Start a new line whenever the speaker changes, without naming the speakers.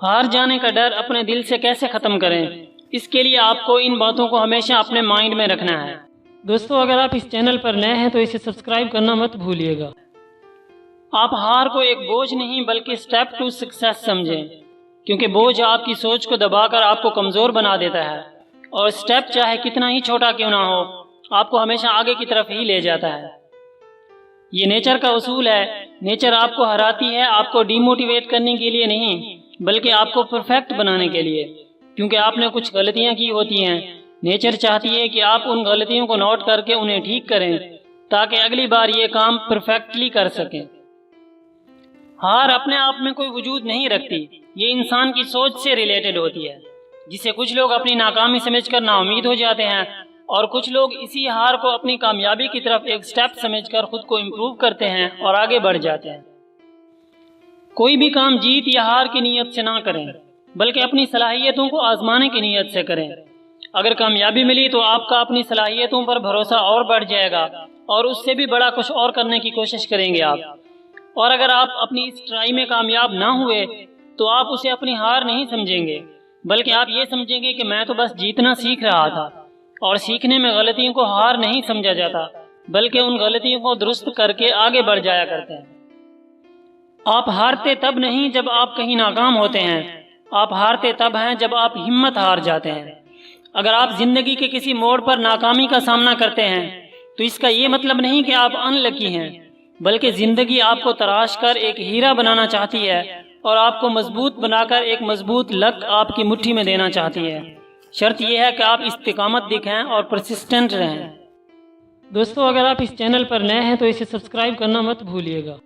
ہار جانے کا ڈر اپنے دل سے کیسے ختم کریں؟ اس کے لیے آپ کو ان باتوں کو ہمیشہ اپنے مائنڈ میں رکھنا ہے۔ دوستو، اگر آپ اس چینل پر نئے ہیں تو اسے سبسکرائب کرنا مت بھولیے گا۔ آپ ہار کو ایک بوجھ نہیں بلکہ سٹیپ ٹو سکسیس سمجھیں، کیونکہ بوجھ آپ کی سوچ کو دبا کر آپ کو کمزور بنا دیتا ہے، اور سٹیپ چاہے کتنا ہی چھوٹا کیوں نہ ہو آپ کو ہمیشہ آگے کی طرف ہی لے جاتا ہے۔ یہ نیچر کا اصول ہے۔ نیچر آپ کو ہراتی ہے، آپ کو ڈی موٹیویٹ کرنے کے لیے نہیں بلکہ آپ کو پرفیکٹ بنانے کے لیے، کیونکہ آپ نے کچھ غلطیاں کی ہوتی ہیں۔ نیچر چاہتی ہے کہ آپ ان غلطیوں کو نوٹ کر کے انہیں ٹھیک کریں تاکہ اگلی بار یہ کام پرفیکٹلی کر سکیں۔ ہار اپنے آپ میں کوئی وجود نہیں رکھتی، یہ انسان کی سوچ سے ریلیٹڈ ہوتی ہے، جسے کچھ لوگ اپنی ناکامی سمجھ کر نا امید ہو جاتے ہیں، اور کچھ لوگ اسی ہار کو اپنی کامیابی کی طرف ایک سٹیپ سمجھ کر خود کو امپروو کرتے ہیں اور آگے بڑھ جاتے ہیں۔ کوئی بھی کام جیت یا ہار کی نیت سے نہ کریں بلکہ اپنی صلاحیتوں کو آزمانے کی نیت سے کریں۔ اگر کامیابی ملی تو آپ کا اپنی صلاحیتوں پر بھروسہ اور بڑھ جائے گا اور اس سے بھی بڑا کچھ اور کرنے کی کوشش کریں گے آپ۔ اور اگر آپ اپنی اس ٹرائی میں کامیاب نہ ہوئے تو آپ اسے اپنی ہار نہیں سمجھیں گے بلکہ آپ یہ سمجھیں گے کہ میں تو بس جیتنا سیکھ رہا تھا، اور سیکھنے میں غلطیوں کو ہار نہیں سمجھا جاتا بلکہ ان غلطیوں کو درست کر کے آگے بڑھ جایا کرتے ہیں۔ آپ ہارتے تب نہیں جب آپ کہیں ناکام ہوتے ہیں، آپ ہارتے تب ہیں جب آپ ہمت ہار جاتے ہیں۔ اگر آپ زندگی کے کسی موڑ پر ناکامی کا سامنا کرتے ہیں تو اس کا یہ مطلب نہیں کہ آپ ان لکی ہیں، بلکہ زندگی آپ کو تراش کر ایک ہیرا بنانا چاہتی ہے اور آپ کو مضبوط بنا کر ایک مضبوط لک آپ کی مٹھی میں دینا چاہتی ہے۔ شرط یہ ہے کہ آپ استقامت دکھائیں اور پرسسٹنٹ رہیں۔ دوستو، اگر آپ اس چینل پر نئے ہیں تو اسے سبسکرائب کرنا مت بھولیے گا۔